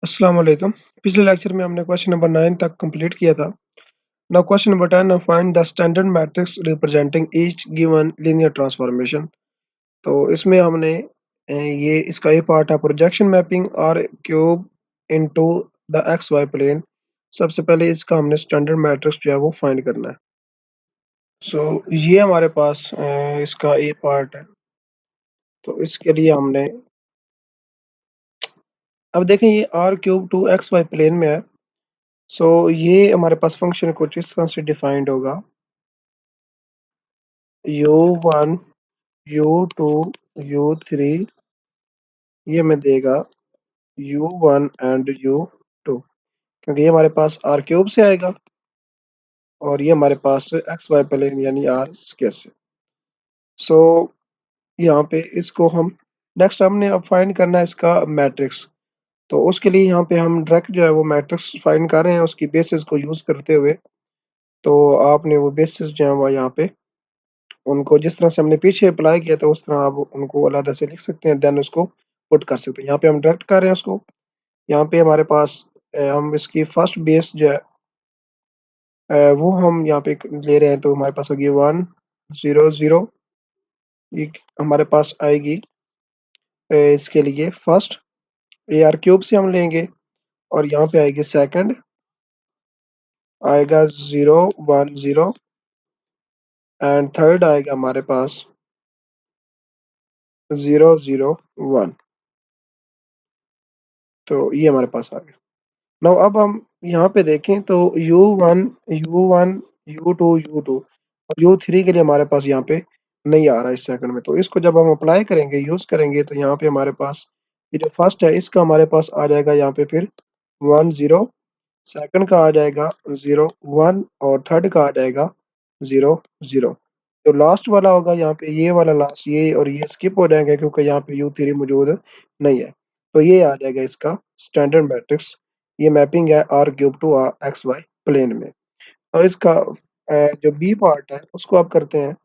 अस्सलाम वालेकुम। पिछले लेक्चर में हमने क्वेश्चन नंबर 9 तक कंप्लीट किया था। Now question number 10, find the standard matrix representing each given linear transformation. तो इसमें हमने ये इसका ये पार्ट है projection mapping R cube into the x y plane. सबसे पहले इसका हमने स्टैंडर्ड मैट्रिक्स जो है वो फाइंड करना है। सो ये हमारे पास इसका ए पार्ट है। तो इसके लिए हमने अब देखें ये R cube to x y plane में है। सो ये हमारे पास फंक्शन कुछ इस तरह से डिफाइंड होगा। u1 u2 u3 ये हमें देगा u1 एंड u2, क्योंकि ये हमारे पास आर क्यूब से आएगा और ये हमारे पास एक्स वाई प्लेन यानी आर स्क्वायर से। सो यहाँ पे इसको हम नेक्स्ट हमने अब फाइंड करना है इसका मैट्रिक्स। तो उसके लिए यहाँ पे हम डायरेक्ट जो है वो मैट्रिक्स फाइंड कर रहे हैं उसकी बेसिस को यूज करते हुए। तो आपने वो बेसिस जो है वो यहाँ पे उनको जिस तरह से हमने पीछे अप्लाई किया था उस तरह आप उनको अलग से लिख सकते हैं, देन उसको पुट कर सकते हैं। यहाँ पे हम डायरेक्ट कर रहे हैं उसको। यहाँ पे हमारे पास हम इसकी फर्स्ट बेस जो है वो हम यहाँ पे ले रहे हैं, तो हमारे पास होगी 1 0 0। ये हमारे पास आएगी इसके लिए फर्स्ट ए आर क्यूब से हम लेंगे और यहाँ पे आएगी सेकंड आएगा 0 1 0 एंड थर्ड आएगा हमारे पास 0 0 1। तो ये हमारे पास आ गया। नाउ अब हम यहाँ पे देखें तो U1 U2 और U3 के लिए हमारे पास यहाँ पे नहीं आ रहा है इस सेकंड में। तो इसको जब हम अप्लाई करेंगे यूज करेंगे तो यहाँ पे हमारे पास ये जो फर्स्ट है इसका हमारे पास आ जाएगा यहाँ पे फिर 1 0, सेकंड का आ जाएगा 0 1 और थर्ड का आ जाएगा 0 0। जो लास्ट वाला होगा यहाँ पे ये वाला लास्ट ये और ये स्किप हो जाएंगे क्योंकि यहाँ पे U3 मौजूद नहीं है। तो ये आ जाएगा इसका स्टैंडर्ड मैट्रिक्स। ये मैपिंग है R cube to x y plane में। और इसका जो बी पार्ट है उसको आप करते हैं।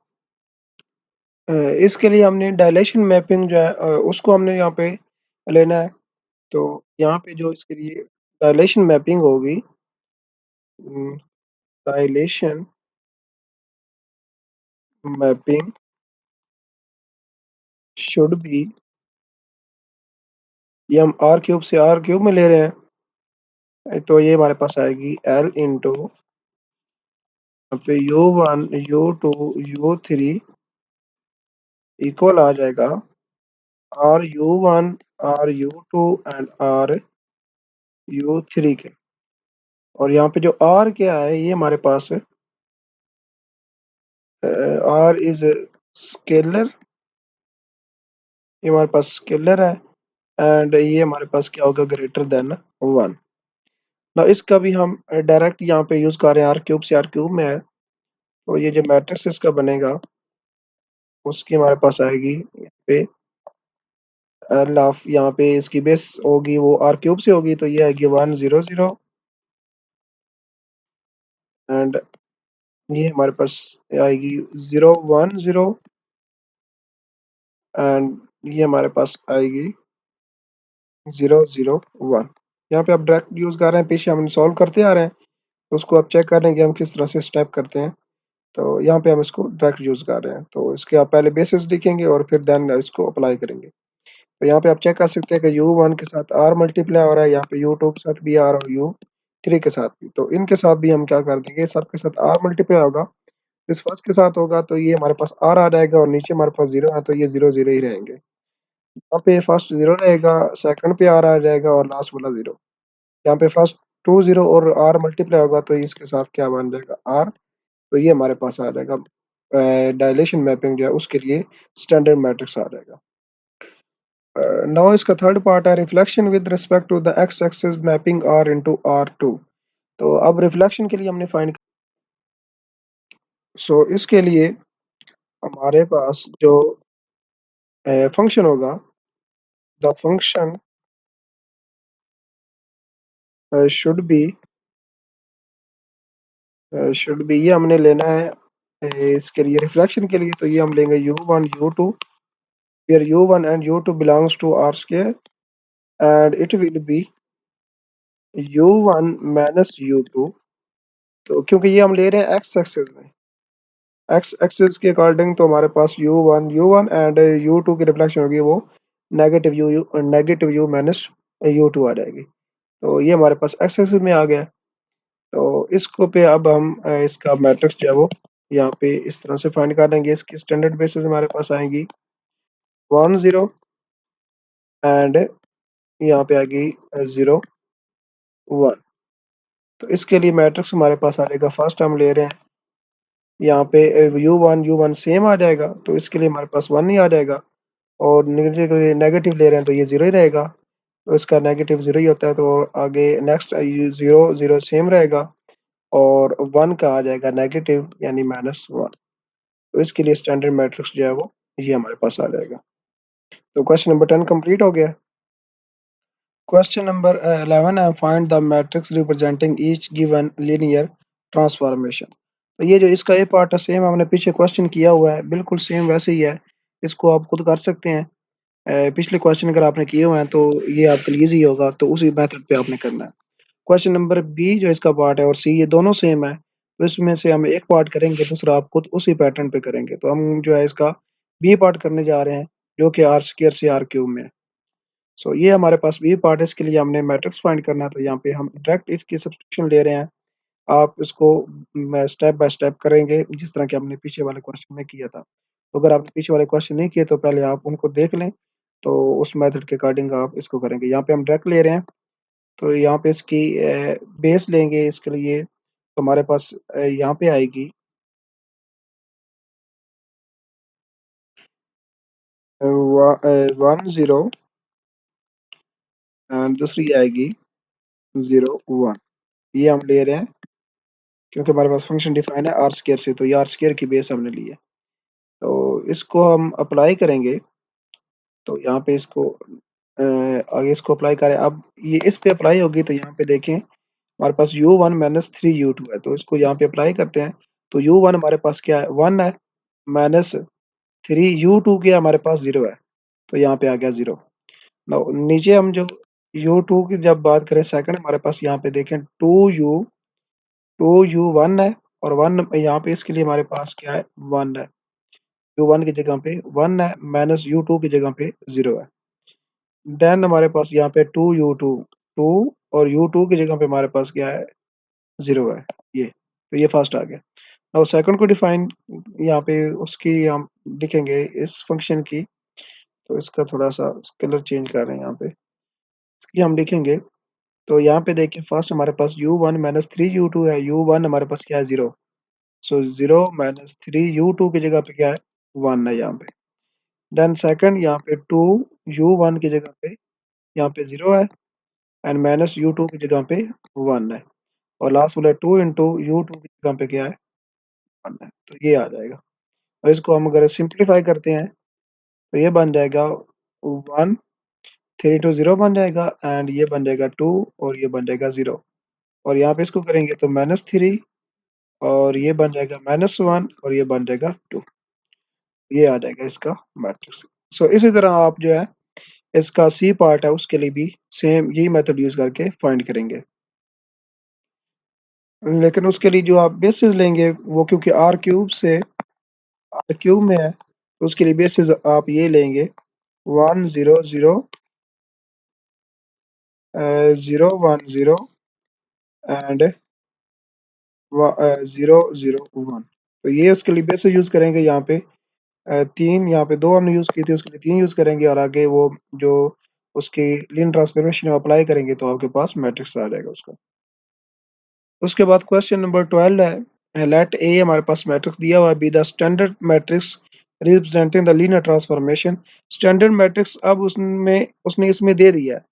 इसके लिए हमने डायलेशन मैपिंग जो है उसको हमने यहाँ पे लेना है। तो यहाँ पे जो इसके लिए डायलेशन मैपिंग होगी, डायलेशन मैपिंग शुड बी, ये हम आर क्यूब से आर क्यूब में ले रहे हैं। तो ये हमारे पास आएगी एल इंटू पे U1 U2 U3 इक्वल आ जाएगा R U1 R U2 and RU3 के। और यहाँ पे जो R क्या है ये हमारे पास R इज स्केलर, ये हमारे पास स्केलर है एंड ये हमारे पास क्या होगा ग्रेटर देन 1 ना। इसका भी हम डायरेक्ट यहाँ पे यूज कर रहे हैं, आर क्यूब से आर क्यूब में है। तो ये जो मैट्रिक्स इसका बनेगा उसकी हमारे पास आएगी यहाँ पे एल ऑफ, यहाँ पे इसकी बेस होगी वो आर क्यूब से होगी तो ये आएगी 1 0 0 एंड ये हमारे पास आएगी 0 1 0 एंड ये हमारे पास आएगी 0 0 1। यहाँ पे आप डायरेक्ट यूज कर रहे हैं, पीछे हम सॉल्व करते आ रहे हैं तो उसको आप चेक कर लेंगे हम किस तरह से स्टेप करते हैं। तो यहाँ पे हम इसको डायरेक्ट यूज कर रहे हैं, तो इसके आप पहले बेसिस लिखेंगे और फिर देन इसको अप्लाई करेंगे। तो यहाँ पे आप चेक कर सकते हैं कि U1 के साथ R मल्टीप्लाई हो रहा है, यहाँ पे U2 के साथ भी R और U3 के साथ भी। तो इनके साथ भी हम क्या कर देंगे, सबके साथ R मल्टीप्लाई होगा। इस फर्स्ट के साथ होगा तो ये हमारे पास R आ जाएगा और नीचे हमारे पास 0 है तो ये 0 0 ही रहेंगे। यहाँ पे फर्स्ट 0 रहेगा, सेकंड पे R आ जाएगा और लास्ट वाला 0। यहाँ पे फर्स्ट 2 0 और R मल्टीप्लाई होगा तो इसके साथ क्या बन जाएगा R। तो ये हमारे पास आ जाएगा डायलेशन मैपिंग जो है उसके लिए स्टैंडर्ड मैट्रिक्स आ जाएगा। नाउ इसका थर्ड पार्ट है reflection with respect to the x axis mapping R into R2। तो अब रिफ्लेक्शन के लिए हमने फाइंड, सो इसके लिए हमारे पास जो फंक्शन होगा, द फंक्शन शुड बी ये हमने लेना है इसके लिए रिफ्लेक्शन के लिए। तो ये हम लेंगे U1 U2 where U1 and U2 belongs to R square and it will be u1 minus u2, तो क्योंकि ये हम ले रहे हैं एक्स एक्सिस में, एक्स एक्सिस के अकॉर्डिंग, तो हमारे पास u1 एंड u2 की रिफ्लेक्शन होगी वो नेगेटिव u माइनस u2 आ जाएगी। तो ये हमारे पास एक्स एक्सिस में आ गया। तो इसको पे अब हम इसका मैट्रिक्स जो है वो यहाँ पे इस तरह से फाइंड कर देंगे। इसकी स्टैंडर्ड बेसिस हमारे पास आएगी 1 0 एंड यहाँ पे आएगी 0 1। तो इसके लिए मैट्रिक्स हमारे पास आ जाएगा, फर्स्ट हम ले रहे हैं यहाँ पे u1 सेम आ जाएगा, तो इसके लिए हमारे पास 1 ही आ जाएगा। और नेगेटिव नेगेटिव ले रहे हैं तो ये 0 ही रहेगा, तो इसका नेगेटिव 0 ही होता है। तो आगे नेक्स्ट 0 0 सेम रहेगा, और 1 का आ जाएगा नेगेटिव यानी -1। तो इसके लिए स्टैंडर्ड मैट्रिक्स जो है वो ये हमारे पास आ जाएगा। तो क्वेश्चन नंबर 10 कंप्लीट हो गया। क्वेश्चन नंबर 11 है, find the matrix representing each given linear transformation. तो ये जो इसका ए पार्ट है सेम हमने पीछे क्वेश्चन किया हुआ है, बिल्कुल सेम वैसे ही है। इसको आप खुद कर सकते हैं। पिछले क्वेश्चन अगर आपने किए हुए हैं तो ये आपके लिए ईजी होगा, तो उसी मेथड पे आपने करना है। क्वेश्चन नंबर बी जो इसका पार्ट है और सी ये दोनों सेम है, तो इसमें से हम एक पार्ट करेंगे, दूसरा आप खुद उसी पैटर्न पे करेंगे। तो हम जो है इसका बी पार्ट करने जा रहे हैं, जो कि आर स्क्वायर से आर क्यूब में है। सो ये हमारे पास बी पार्ट है, इसके लिए हमने मैट्रिक्स फाइंड करना है, तो यहाँ पे हम डायरेक्ट इसकी सब्स्टिट्यूशन ले रहे हैं। आप इसको स्टेप बाय स्टेप करेंगे जिस तरह कि हमने पीछे वाले क्वेश्चन में किया था। तो अगर आपने पीछे वाले क्वेश्चन नहीं किए तो पहले आप उनको देख लें, तो उस मेथड के अकॉर्डिंग आप इसको करेंगे। यहाँ पे हम डायरेक्ट ले रहे हैं, तो यहाँ पे इसकी बेस लेंगे इसके लिए, तो हमारे पास यहाँ पे आएगी 1 0 एंड दूसरी आएगी 0 1। ये हम ले रहे हैं क्योंकि हमारे पास फंक्शन डिफाइन है आर स्क्वायर से, तो ये आर स्क्वायर की बेस हमने ली है। तो इसको हम अप्लाई करेंगे, तो यहाँ पे इसको आगे इसको अप्लाई करें। अब ये इस पे अप्लाई होगी, तो यहाँ पे देखें हमारे पास u1 माइनस 3u2 है, तो इसको यहाँ पे अप्लाई करते हैं। तो u1 हमारे पास क्या है, 1 है, माइनस 3u2 क्या हमारे पास 0 है, तो यहाँ पे आ गया 0। नाउ नीचे हम जो u2 की जब बात करें सेकंड, हमारे पास यहाँ पे देखें 2u 1 है, और 1 यहाँ पे इसके लिए हमारे पास क्या है 1 है। u1 की जगह पे 1 है, माइनस u2 की जगह पे 0 है। देन हमारे पास यहाँ पे 2 और u2 की जगह पे हमारे पास क्या है 0 है। ये तो ये फर्स्ट आ गया। अब सेकंड को डिफाइन यहाँ पे उसकी हम लिखेंगे इस फंक्शन की, तो इसका थोड़ा सा कलर चेंज कर रहे हैं यहाँ पे, इसकी हम लिखेंगे। तो यहाँ पे देखिए फर्स्ट हमारे पास u1 माइनस 3u2 है, u1 हमारे पास क्या है 0, सो 0 माइनस 3u2 की जगह पे क्या है 1 है यहाँ पे। देन सेकंड यहाँ पे 2u1 की जगह पे यहाँ पे 0 है, एंड माइनस u2 की जगह पे 1 है, और लास्ट वाला 2 इंटू u2 की जगह पे क्या है 1 है। तो ये आ जाएगा, और इसको हम अगर सिंप्लीफाई करते हैं तो ये बन जाएगा 1, 3 to 0 बन जाएगा, एंड ये बन जाएगा 2, और ये बन जाएगा 0। और यहाँ पे इसको करेंगे तो -3, और ये बन जाएगा -1, और ये बन जाएगा 2। ये आ जाएगा इसका मैट्रिक्स। सो इसी तरह आप जो है इसका सी पार्ट है उसके लिए भी सेम यही मेथड यूज करके फाइंड करेंगे। लेकिन उसके लिए जो आप बेसिस लेंगे वो क्योंकि आर क्यूब में है, तो उसके लिए बेसिस आप ये लेंगे 1 0 0 0 1 0 एंड 0 0 1। तो ये उसके लिए बेसिस यूज करेंगे। यहाँ पे तीन, यहाँ पे दो हमने यूज की थी, उसके लिए तीन यूज करेंगे, और आगे वो जो उसकी लीनियर ट्रांसफॉर्मेशन अप्लाई करेंगे तो आपके पास मैट्रिक्स आ जाएगा उसका। उसके बाद क्वेश्चन नंबर 12 है, लेट ए हमारे पास मैट्रिक्स दिया हुआ है, be the standard matrix representing the linear transformation. Standard matrix अब उसमें उसने इसमें दे दिया है,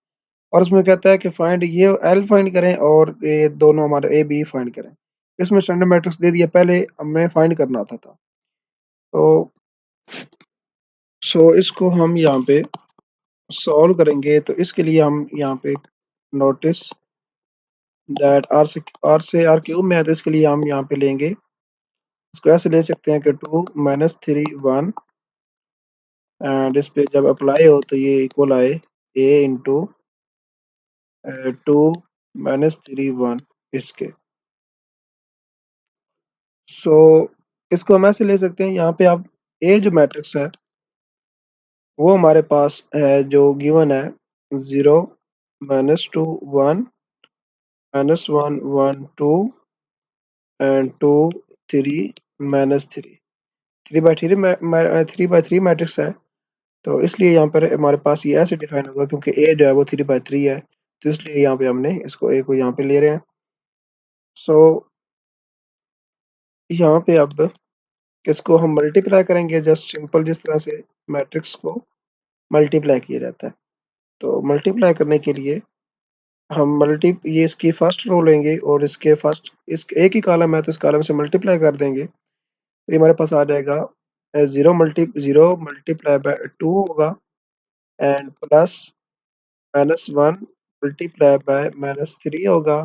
और उसमें कहता है कि फाइंड ये एल फाइंड करें और ये दोनों हमारे ए बी फाइंड करें। इसमें स्टैंडर्ड मैट्रिक्स दे दिया, पहले हमें फाइंड करना आता था। तो इसको हम यहाँ पे सॉल्व करेंगे, तो इसके लिए हम यहाँ पे नोटिस दैट आर से आर क्यूब में है, तो इसके लिए हम यहाँ पे लेंगे, इसको ऐसे ले सकते हैं कि 2 -3 1, एंड इस पे जब अप्लाई हो तो ये इक्वल आए a इंटू 2 -3 1 इसके। सो इसको हम ऐसे ले सकते हैं, यहाँ पे आप ए जो मैट्रिक्स है वो हमारे पास है जो गिवन है 0 -2 1 -1 1 2 एंड 2 3 -3। 3 बाई 3 मैट्रिक्स है, तो इसलिए यहाँ पर हमारे पास ये ऐसे डिफाइन होगा क्योंकि ए जो है वो 3 बाई 3 है, तो इसलिए यहाँ पे हमने इसको ए को यहाँ पे ले रहे हैं। सो यहाँ पे अब इसको हम मल्टीप्लाई करेंगे, जस्ट सिंपल जिस तरह से मैट्रिक्स को मल्टीप्लाई किया जाता है। तो मल्टीप्लाई करने के लिए हम मल्टी ये इसकी फर्स्ट रो लेंगे और इसके फर्स्ट इस एक ही कॉलम है तो इस कॉलम से मल्टीप्लाई कर देंगे, तो ये हमारे पास आ जाएगा 0 मल्टीप्लाई बाय 2 होगा एंड प्लस -1 मल्टीप्लाई बाय -3 होगा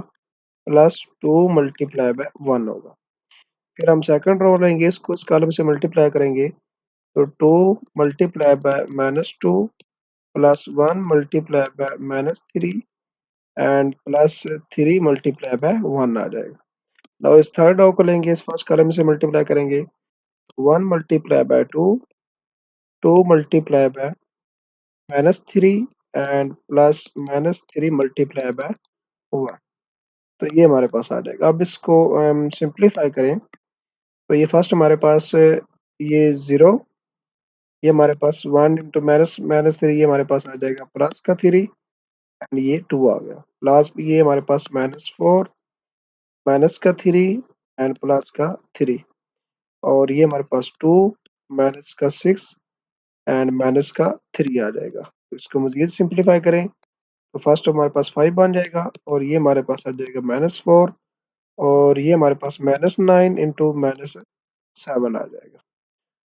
प्लस 2 मल्टीप्लाई बाय 1 होगा। फिर हम सेकंड रो लेंगे, इसको इस कॉलम से मल्टीप्लाई करेंगे, तो 2 multiply by -2 plus 1 multiply by -3 and plus 3 multiply by 1 आ जाएगा। नाउ इस थर्ड रो को लेंगे, इस फर्स्ट कॉलम से मल्टीप्लाई करेंगे, 1 multiply by 2 2 multiply by -3 and plus -3 multiply by 1। तो ये हमारे पास आ जाएगा। अब इसको हम सिंप्लीफाई करें, तो ये फर्स्ट हमारे पास ये 0, ये हमारे पास 1 इंटू -3, ये हमारे पास आ जाएगा प्लस का 3 एंड ये 2 आ गया। लास्ट ये हमारे पास -4 माइनस का 3 एंड प्लस का 3 और ये हमारे पास 2 माइनस का 6 एंड माइनस का 3 आ जाएगा। तो इसको मज़ीद सिंप्लीफाई करें, तो फर्स्ट हमारे पास 5 बन जाएगा और ये हमारे पास आ जाएगा -4 और ये हमारे पास -9 इंटू -7 आ जाएगा।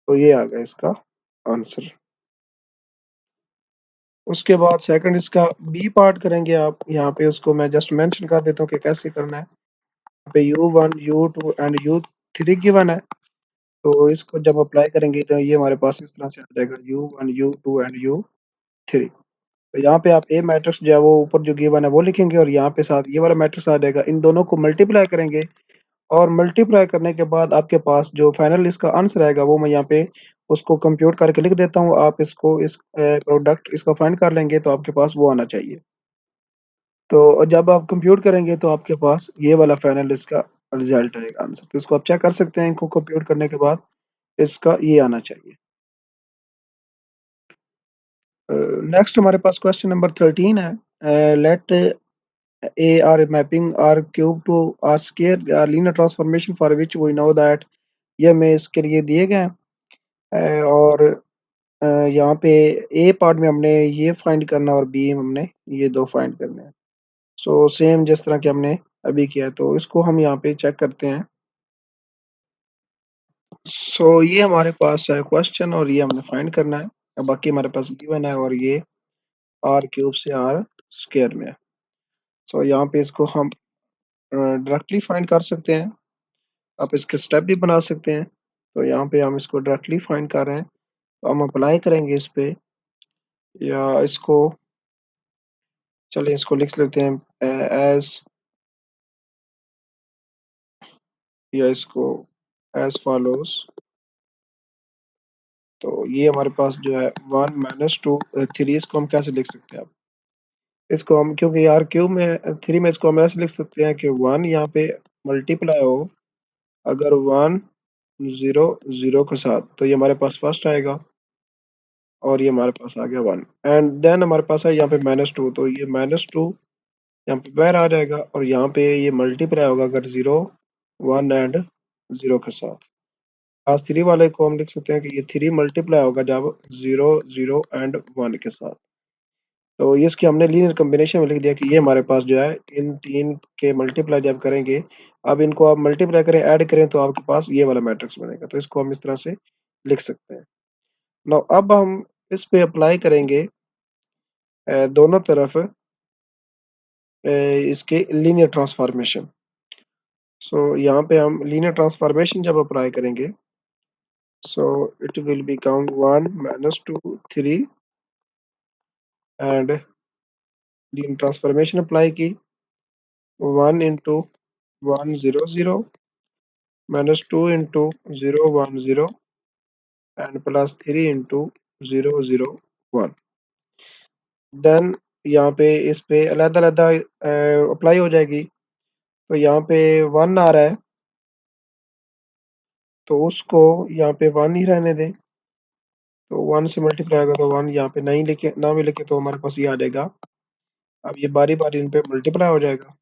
तो ये आ गया इसका आंसर। उसके बाद सेकंड इसका बी पार्ट करेंगे आप, यहाँ पे उसको मैं जस्ट मेंशन कर देता हूँ कि कैसे करना है। यहाँ पे U1 U2 and U3 given है, तो इसको जब अप्लाई करेंगे तो ये हमारे पास इस तरह से आ जाएगा U1 U2 एंड U3। तो यहाँ पे आप ए मैट्रिक्स जो है वो ऊपर जो गिवन है वो लिखेंगे और यहाँ पे साथ ये वाला मैट्रिक्स आ जाएगा, इन दोनों को मल्टीप्लाई करेंगे और मल्टीप्लाई करने के बाद आपके पास जो फाइनल इसका आंसर आएगा वो मैं यहाँ पे उसको कंप्यूट करके लिख देता हूँ। आप इसको इस प्रोडक्ट इसका फाइंड कर लेंगे तो आपके पास वो आना चाहिए। तो जब आप कंप्यूट करेंगे तो आपके पास ये वाला फाइनल इसका रिजल्ट आएगा आंसर, तो इसको आप चेक कर सकते हैं, इनको कंप्यूट करने के बाद इसका ये आना चाहिए। नेक्स्ट हमारे पास क्वेश्चन नंबर 13 है। Let a R mapping R cube to R square R linear transformation for which we know that, ये हमें इसके लिए दिए गए हैं। और यहाँ पे ए पार्ट में हमने ये फाइंड करना और बी में हमने ये दो फाइंड करने हैं। सो सेम जिस तरह के हमने अभी किया है, तो इसको हम यहाँ पे चेक करते हैं। सो ये हमारे पास है क्वेश्चन और ये हमने फाइंड करना है। अब बाकी हमारे पास गिवन है और ये आर क्यूब से आर स्क्वायर में है। सो यहाँ पे इसको हम डायरेक्टली फाइंड कर सकते हैं, आप इसके स्टेप भी बना सकते हैं। तो यहाँ पे हम इसको डायरेक्टली फाइंड कर रहे हैं, तो हम अप्लाई करेंगे इस पे, या इसको चलिए इसको लिख लेते हैं एज, या इसको एज फॉलोज। तो ये हमारे पास जो है 1 - 2 3, इसको हम कैसे लिख सकते हैं? अब इसको हम क्योंकि यार क्यूब में 3 में इसको हम ऐसे लिख सकते हैं कि 1 यहाँ पे मल्टीप्लाई हो अगर 1 0 0 के साथ, तो ये हमारे पास फर्स्ट आएगा और ये हमारे पास आ गया 1 एंड देन हमारे पास है यहाँ पे -2, तो ये -2 यहाँ पे बाहर आ जाएगा और यहाँ पे ये मल्टीप्लाई होगा अगर 0 1 एंड 0 के साथ। क्लास 3 वाले को हम लिख सकते हैं कि ये 3 मल्टीप्लाई होगा जब 0 0 एंड 1 के साथ। तो ये इसकी हमने लीनियर कॉम्बिनेशन में लिख दिया कि ये हमारे पास जो है इन 3 के मल्टीप्लाई जब करेंगे, अब इनको आप मल्टीप्लाई करें ऐड करें तो आपके पास ये वाला मैट्रिक्स बनेगा। तो इसको हम इस तरह से लिख सकते हैं। नाउ अब हम इस पे अप्लाई करेंगे दोनों तरफ इसके लीनियर ट्रांसफॉर्मेशन। सो यहाँ पे हम लीनियर ट्रांसफॉर्मेशन जब अप्लाई करेंगे, so it will become 1 -2 3 and linear transformation apply की 1 into 1 0 0 minus 2 into 0 1 0 and plus 3 into 0 0 1। Then यहाँ पे इस पे अलग अलग अप्लाई हो जाएगी। तो यहाँ पे 1 आ रहा है, तो उसको यहाँ पे 1 ही रहने दें। तो 1 से मल्टीप्लाई होगा तो 1 यहाँ पे नहीं लिखे ना भी लिखे तो हमारे पास ये आ जाएगा। अब ये बारी बारी इन पे मल्टीप्लाई हो जाएगा।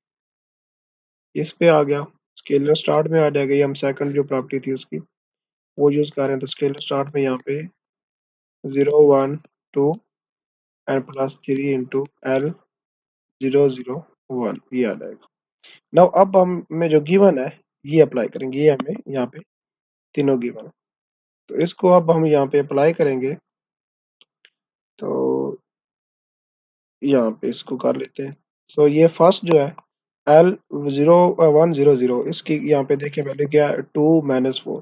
इस पे आ गया, स्केलर स्टार्ट में आ जाएगा। ये हम सेकंड जो प्रॉपर्टी थी उसकी वो यूज कर रहे हैं। तो स्केलर स्टार्ट में यहाँ पे 0 1 2 एंड प्लस 3 इंटू एल 0 0 1 ये आ जाएगा। नाउ अब हम में जो गिवन है ये अप्लाई करेंगे। ये हमें यहाँ पे तीनों गिवन है, तो इसको अब हम यहाँ पे अप्लाई करेंगे। तो यहाँ पे इसको कर लेते हैं। सो ये फर्स्ट जो है एल 0 1 0 0, इसकी यहाँ पे देखिए वैल्यू क्या है, 2 माइनस 4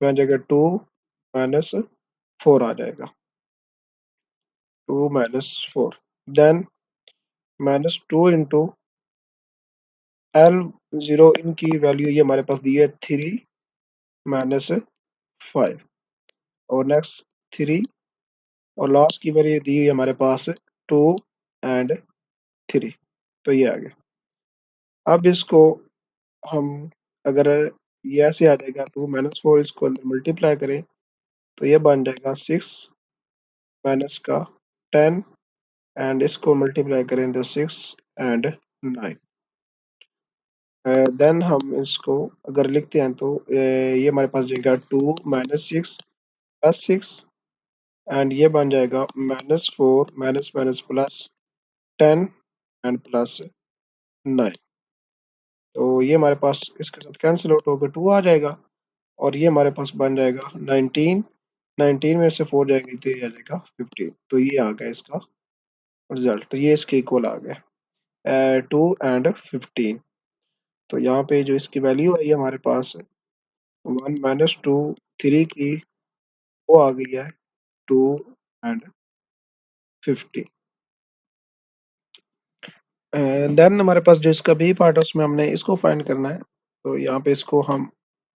बन जाएगा। 2 माइनस 4 आ जाएगा, 2 minus 4। Then minus 2 into L 0, इनकी वैल्यू ये हमारे पास दी है 3 माइनस 5, और नेक्स्ट 3, और लास्ट की वैल्यू दी है हमारे पास 2 एंड 3। तो ये आ गया। अब इसको हम अगर ये ऐसे आ जाएगा 2 माइनस 4, इसको अंदर मल्टीप्लाई करें तो ये बन जाएगा 6 माइनस का 10, एंड इसको मल्टीप्लाई करें तो 6 एंड 9। देन हम इसको अगर लिखते हैं तो ये हमारे पास जाएगा 2 माइनस 6 प्लस 6, एंड ये बन जाएगा minus 4 minus minus plus 10 and plus 9। तो ये हमारे पास इसके साथ कैंसिल आउट होकर 2 आ जाएगा, और ये हमारे पास बन जाएगा 19। 19 में से 4 जाएंगे तो ये आ जाएगा 15। तो ये आ गया इसका रिजल्ट। तो ये इसके इक्वल आ गया 2 एंड 15। तो यहाँ पे जो इसकी वैल्यू आई है हमारे पास 1 माइनस 2 3 की, वो आ गई है 2 एंड 15। देन हमारे पास जो इसका बी पार्ट है उसमें हमने इसको फाइंड करना है। तो यहाँ पे इसको हम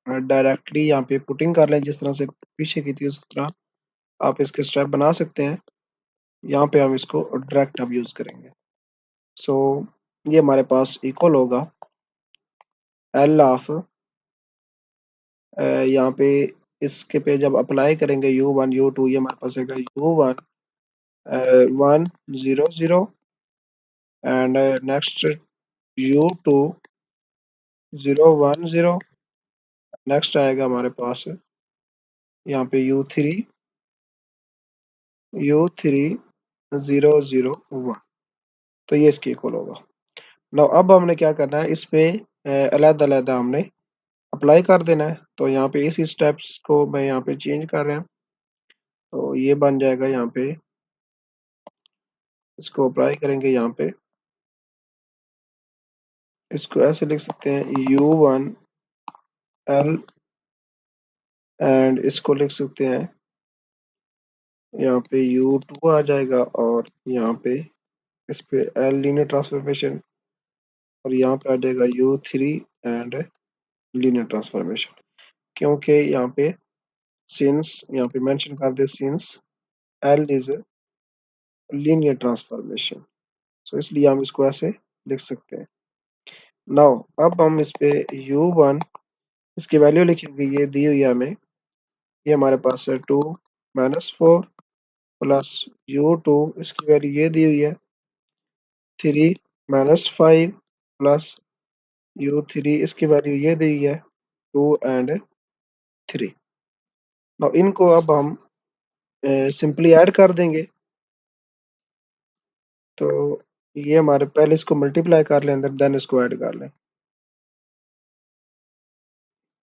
डायरेक्टली यहाँ पे पुटिंग कर लें, जिस तरह से पीछे की थी उस तरह आप इसके स्टेप बना सकते हैं। यहाँ पे हम इसको डायरेक्ट अब यूज करेंगे। सो ये हमारे पास इक्वल होगा एल ऑफ, यहाँ पे इसके पे जब अप्लाई करेंगे u1 u2, ये हमारे पास आएगा u1 1 0 0 and next u2 0 1 0। Next आएगा हमारे पास यहाँ पे u3 0 0 1। तो ये इसके इक्वल होगा। नाउ अब हमने क्या करना है, इस पे अलग अलग हमने अप्लाई कर देना है। तो यहाँ पे इसी स्टेप्स को मैं यहाँ पे चेंज कर रहे हैं। तो ये बन जाएगा यहाँ पे, इसको अप्लाई करेंगे यहाँ पे। इसको ऐसे लिख सकते हैं u1 L, एंड इसको लिख सकते हैं यहाँ पे u2 आ जाएगा, और यहाँ पे इस पे L लीनियर ट्रांसफॉर्मेशन, और यहाँ पे आ जाएगा u3 एंड लीनियर ट्रांसफॉर्मेशन। क्योंकि यहाँ पे सिंस यहाँ पे मेंशन कर दे since L is linear transformation, so इसलिए हम इसको ऐसे लिख सकते हैं। नाउ अब हम इस पे u1 इसकी वैल्यू लिखेंगे, ये दी हुई है हमें। ये हमारे पास है 2 माइनस 4 प्लस u2, इसकी वैल्यू ये दी हुई है 3 माइनस 5 प्लस u3, इसकी वैल्यू ये दी हुई है 2 एंड 3। नाउ इनको अब हम सिंपली ऐड कर देंगे। तो ये हमारे पहले इसको मल्टीप्लाई कर लें अंदर, देन इसको ऐड कर लें।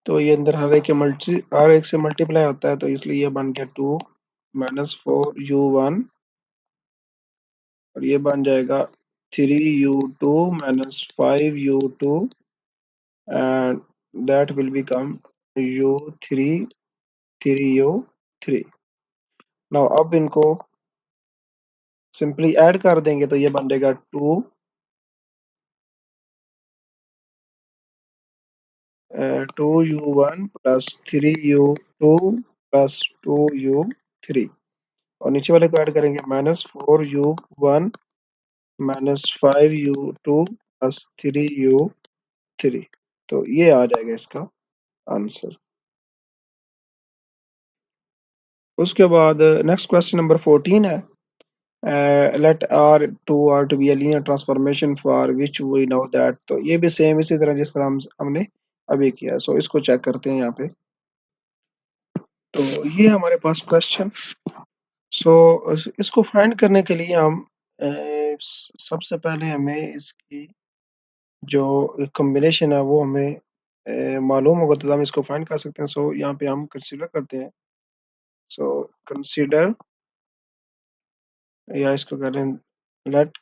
तो ये अंदर हर एक से मल्टीप्लाई होता है, तो इसलिए ये बन गया 2 माइनस 4u1, और ये बन जाएगा 3u2 minus 5u2, and that will become u3 3u3। Now अब इनको सिंपली ऐड कर देंगे तो ये बन जाएगा 2 2u1 plus 3u2 plus 2u3, और नीचे वाले को ऐड करेंगे -4u1 -5u2 प्लस 3u3। तो ये आ जाएगा इसका आंसर। उसके बाद नेक्स्ट क्वेश्चन नंबर 14 है, let R2 R to be a linear transformation for which we know that। तो ये भी सेम इसी तरह जिस तरह हमने अभी किया, सो इसको चेक करते हैं यहाँ पे। तो ये हमारे पास क्वेश्चन। सो इसको फाइंड करने के लिए हम सबसे पहले हमें इसकी जो कॉम्बिनेशन है वो हमें मालूम होगा, तो हम इसको फाइंड कर सकते हैं। सो यहाँ पे हम कंसीडर करते हैं। सो कंसीडर, या इसको करें late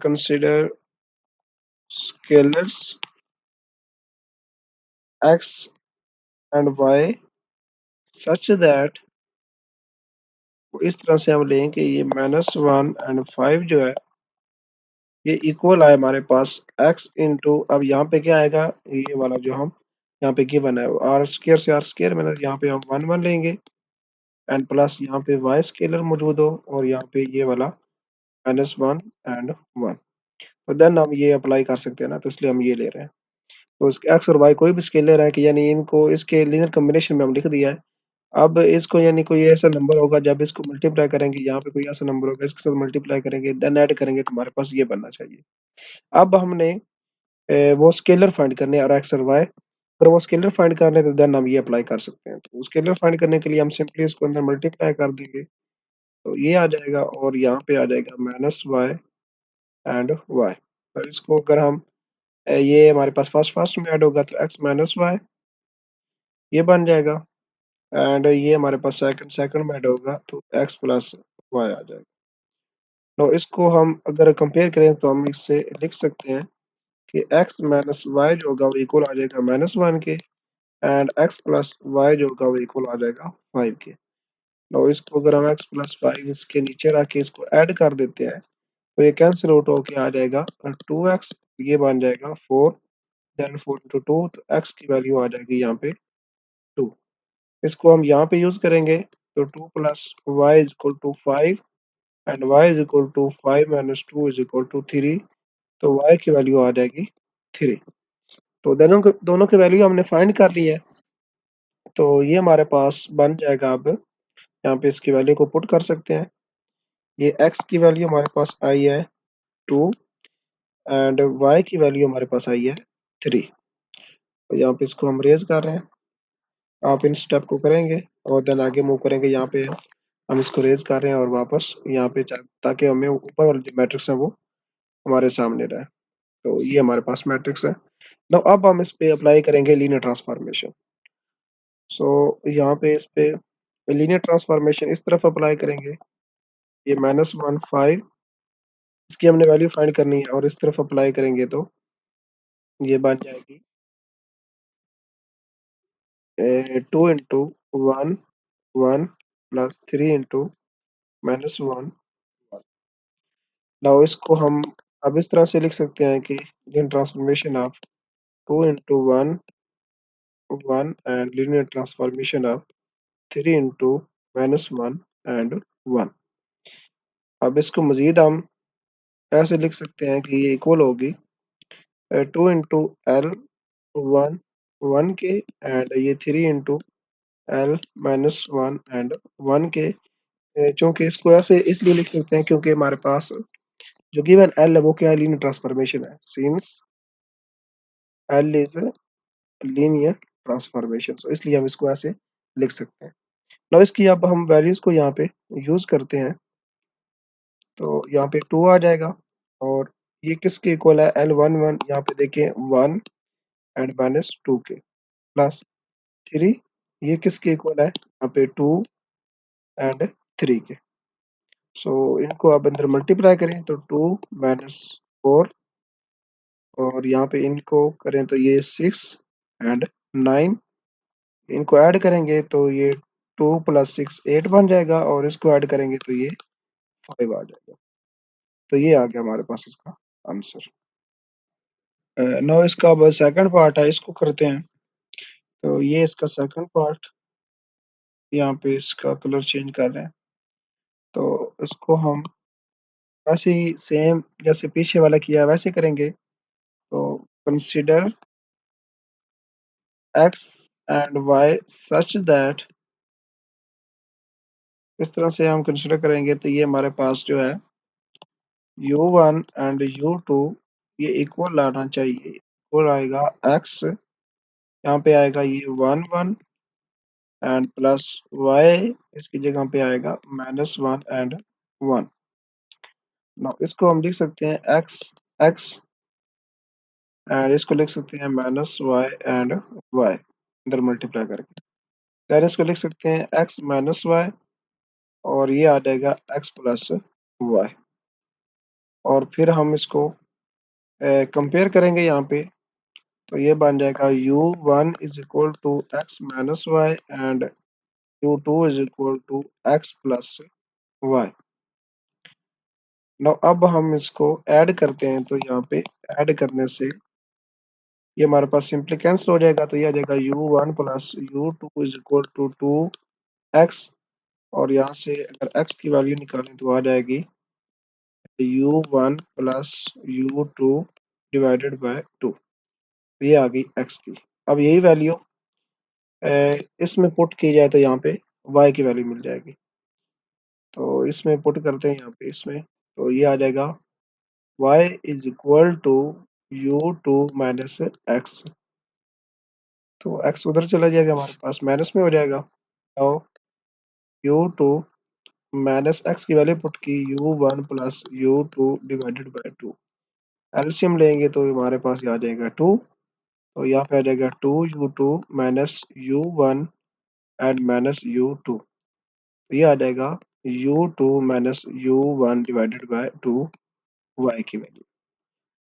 consider scalars x and y such that, इस तरह से हम लें कि ये -1 एंड 5 जो है ये इक्वल आए हमारे पास x इंटू, अब यहाँ पे क्या आएगा, ये वाला जो हम यहाँ पे गिवन है आर स्क्र से आर स्क्र में, यहाँ पे हम 1 लेंगे एंड प्लस यहाँ पे y स्केलर मौजूद हो और यहाँ पे ये वाला -1 एंड 1। तो देन हम ये अप्लाई कर सकते हैं ना, तो इसलिए हम ये ले रहे हैं। तो इसके एक्स और वाई कोई भी स्केलर है कि यानी इनको इसके लीनियर कॉम्बिनेशन में हम लिख दिया है। अब इसको यानी कोई ऐसा नंबर होगा, जब इसको मल्टीप्लाई करेंगे, यहाँ पे कोई ऐसा नंबर होगा, इसके साथ मल्टीप्लाई करेंगे देन ऐड करेंगे, तो हमारे पास ये बनना चाहिए। अब हमने वो स्केलर फाइंड करने हैं और एक्स और वाई, अगर वो स्केलर फाइंड करने हैं तो देन हम ये अप्लाई कर सकते हैं। तो स्केलर फाइंड करने के लिए हम सिंपली इसको अंदर मल्टीप्लाई कर देंगे, तो ये आ जाएगा और यहाँ पे आ जाएगा -y एंड y। और इसको अगर हम ये हमारे पास फर्स्ट में ऐड होगा तो x -y ये बन जाएगा, एंड ये हमारे पास सेकंड में ऐड होगा तो x प्लस y आ जाएगा। तो इसको हम अगर कंपेयर करें तो हम इससे लिख सकते हैं कि x माइनस वाई जो होगा वो इक्वल आ जाएगा -1 के, एंड x प्लस वाई जो होगा वो इक्वल आ जाएगा 5 के। तो इसको अगर हम x प्लस 5 इसके नीचे रख के इसको ऐड कर देते हैं तो ये कैंसिल आउट होके आ जाएगा 2x, ये बन जाएगा 4, देन 4 इंटू 2, तो x की वैल्यू आ जाएगी यहाँ पे 2। इसको हम यहाँ पे यूज करेंगे तो 2 plus y is equal to 5 and y is equal to 5 minus 2 is equal to 3। तो y की वैल्यू आ जाएगी 3। तो दोनों की वैल्यू हमने फाइंड कर ली है, तो ये हमारे पास बन जाएगा। अब यहाँ पे इसकी वैल्यू को पुट कर सकते हैं। ये x की वैल्यू हमारे पास आई है 2 एंड y की वैल्यू हमारे पास आई है 3। तो यहाँ पे इसको हम रेज कर रहे हैं, आप इन स्टेप को करेंगे और देन आगे मूव करेंगे। यहाँ पे हम इसको रेज कर रहे हैं और वापस यहाँ पे ताकि हमें ऊपर वाले जो मैट्रिक्स है वो हमारे सामने रहे। तो ये हमारे पास मैट्रिक्स है। now अब हम इस पे अप्लाई करेंगे लीनियर ट्रांसफॉर्मेशन। सो यहाँ पे इस पे लीनियर ट्रांसफॉर्मेशन इस तरफ अप्लाई करेंगे, ये -1 5 इसकी हमने वैल्यू फाइंड करनी है, और इस तरफ अप्लाई करेंगे तो ये बन जाएगी 2 इंटू 1 1 प्लस 3 इंटू -1। नाउ इसको हम अब इस तरह से लिख सकते हैं कि linear transformation of 2 into 1 1 and linear transformation of 3 into -1 and 1। अब इसको मजीद हम ऐसे लिख सकते हैं कि ये इक्वल होगी 2 इंटू एल 1 1 के, एंड ये 3 इंटू एल -1 एंड 1 के। चूंकि इसको ऐसे इसलिए लिख सकते हैं क्योंकि हमारे पास जो गिवन एल है वो क्या है, लीनियर ट्रांसफॉर्मेशन है, since L is linear transformation, तो इसलिए हम इसको ऐसे लिख सकते हैं। now इसकी अब हम वैल्यूज को यहाँ पे यूज करते हैं, तो यहाँ पे 2 आ जाएगा, और ये किसके इक्वल है, L11, यहाँ पे देखें 1 एंड -2 के, प्लस 3 ये किसके इक्वल है, यहाँ पे 2 एंड 3 के। सो इनको आप अंदर मल्टीप्लाई करें तो 2 -4, और यहाँ पे इनको करें तो ये 6 एंड 9, इनको ऐड करेंगे तो ये 2 प्लस 6 8 बन जाएगा, और इसको ऐड करेंगे तो ये 5 आ जाएगा। तो ये आ गया हमारे पास इसका आंसर। नो इसका अब सेकंड पार्ट है, इसको करते हैं। तो ये इसका सेकंड पार्ट, यहाँ पे इसका कलर चेंज कर रहे हैं। तो इसको हम वैसे ही सेम जैसे पीछे वाला किया वैसे करेंगे। तो consider x and y such that, इस तरह से हम कंसिडर करेंगे तो ये हमारे पास जो है u1 एंड u2 ये इक्वल आना चाहिए। इक्वल आएगा x, यहाँ पे आएगा ये 1 1 एंड प्लस y, इसकी जगह पे आएगा -1 एंड 1। नाउ इसको हम लिख सकते हैं x एंड इसको लिख सकते हैं -y एंड y, इधर मल्टीप्लाई करके। देन इसको लिख सकते हैं x -y और ये आ जाएगा x प्लस y। और फिर हम इसको कंपेयर करेंगे यहाँ पे। तो ये बन जाएगा u1 is equal to x minus y and u2 is equal to x plus y. Now अब हम इसको ऐड करते हैं, तो यहाँ पे ऐड करने से ये हमारे पास सिंपली कैंसिल हो जाएगा। तो ये आ जाएगा u1 plus u2 is equal to 2x, और यहाँ से अगर x की वैल्यू निकालें तो आ जाएगी u1 plus u2 divided by 2। ये आ गई x की। अब यही वैल्यू इसमें पुट की जाए तो यहाँ पे y की वैल्यू मिल जाएगी। तो इसमें पुट करते हैं यहाँ पे इसमें, तो ये आ जाएगा y is equal to u2 minus x. तो x उधर चला जाएगा, हमारे पास माइनस में हो जाएगा। तो u2 माइनस एक्स की वैल्यू पुट की u1 plus u2 divided by 2। LCM लेंगे तो हमारे पास ये आ जाएगा 2। तो यहाँ पे आ जाएगा 2u2 minus u1 and minus u2। ये आ जाएगा u2 minus u1 divided by 2 y की वैल्यू।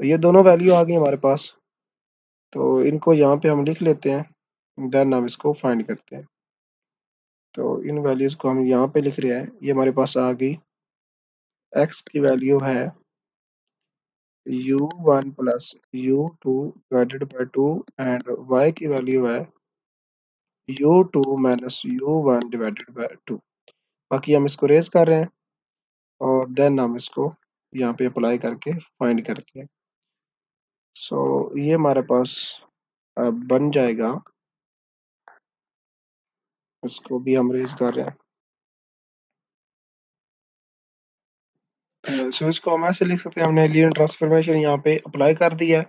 तो ये दोनों वैल्यू आ गई हमारे पास। तो इनको यहाँ पे हम लिख लेते हैं, देन हम इसको फाइंड करते हैं। तो इन वैल्यूज को हम यहाँ पे लिख रहे हैं। ये हमारे पास आ गई, x की वैल्यू है u1 plus u2 divided by 2 and y की वैल्यू है u2 minus u1 divided by 2। बाकी हम इसको रेज कर रहे हैं और देन हम इसको यहाँ पे अप्लाई करके फाइंड करते हैं। सो ये हमारे पास बन जाएगा, इसको भी हम रेज कर रहे हैं। सो इसको हम ऐसे लिख सकते हैं, हमने लीनियर ट्रांसफॉर्मेशन यहाँ पे अप्लाई कर दिया है।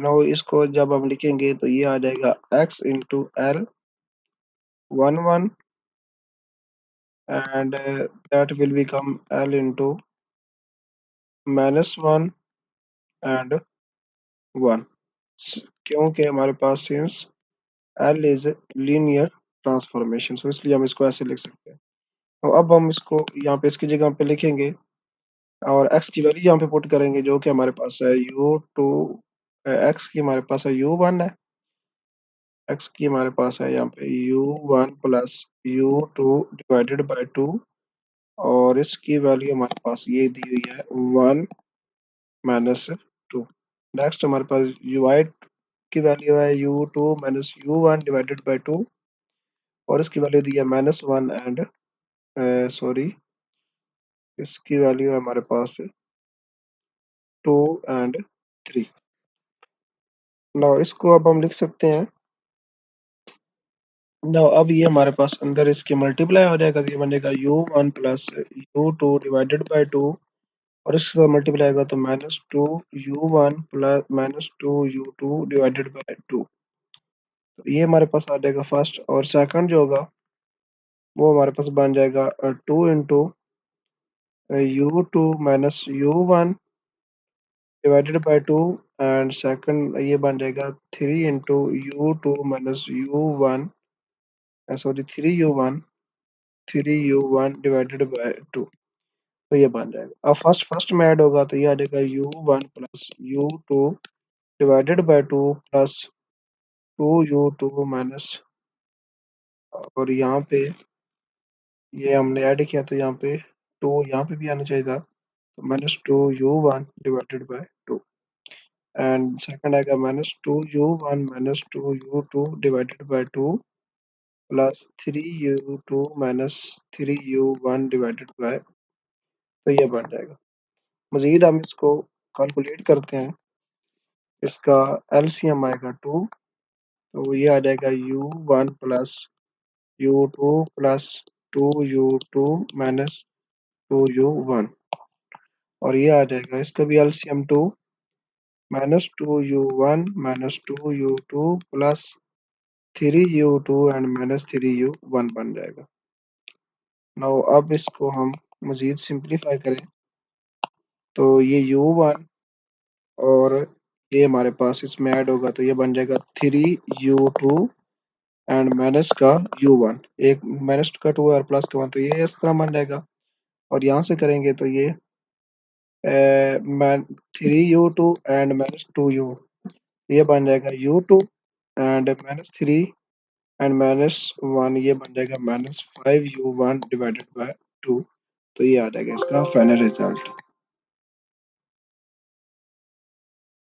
नो इसको जब हम लिखेंगे तो ये आ जाएगा x into L 1 1 and that will become l into -1 and 1, क्योंकि हमारे पास since l is linear transformation, so इसलिए हम इसको ऐसे लिख सकते हैं। तो अब हम इसको यहाँ पे इसकी जगह पे लिखेंगे और x की वैल्यू यहाँ पे पुट करेंगे, जो कि हमारे पास है u2, x की हमारे पास है u1 है, x की हमारे पास है यहाँ पे u1 plus u2 divided by 2, और इसकी वैल्यू हमारे पास ये दी हुई है 1 माइनस 2। नेक्स्ट हमारे पास y की वैल्यू है u2 minus u1 divided by 2, और इसकी वैल्यू दी है -1 एंड सॉरी, इसकी वैल्यू है हमारे पास 2 एंड 3। नाउ इसको अब हम लिख सकते हैं। नाउ अब ये हमारे पास अंदर इसके मल्टीप्लाई हो जाएगा, तो ये बनेगा u1 plus u2 divided by 2, और इसके साथ मल्टीप्लाई होगा तो -2u1 plus -2u2 divided by 2। तो ये हमारे पास आ जाएगा फर्स्ट, और सेकंड जो होगा वो हमारे पास बन जाएगा 2 into u2 minus u1 divided by 2, and second ये बन जाएगा 3 into u2 minus u1, sorry 3u1 divided by 2। तो ये बन जाएगा। अब फर्स्ट फर्स्ट में ऐड होगा तो ये आ जाएगा u1 plus u2 divided by 2 plus 2u2 minus, और यहाँ पे ये हमने ऐड किया तो यहाँ पे 2 यहाँ पे भी आना चाहिए था, तो -2u1 divided by 2। And second आएगा -2u1 -2u2 divided by 2 plus 3u2 -3u1 divided by, तो ये बन जाएगा। मजीद हम इसको कैलकुलेट करते हैं। इसका एलसीएम आएगा 2, तो ये आ जाएगा u1 plus u2 plus 2u2 minus 2u1, और ये आ जाएगा इसका भी LCM 2, -2u1 -2u2 plus 3u2 and -3u1 बन जाएगा। नाउ अब इसको हम मजीद सिंप्लीफाई करें तो ये u1 और ये हमारे पास इसमें ऐड होगा तो ये बन जाएगा 3u2 एंड माइनस का u1, एक माइनस का 2 और प्लस का 1, तो ये इस तरह बन जाएगा। और यहाँ से करेंगे तो ये 3u2 एंड -2u, ये बन जाएगा u2 एंड -3 एंड -1, ये बन जाएगा -5u1 डिवाइडेड बाय 2, तो ये आ जाएगा इसका फाइनल रिजल्ट।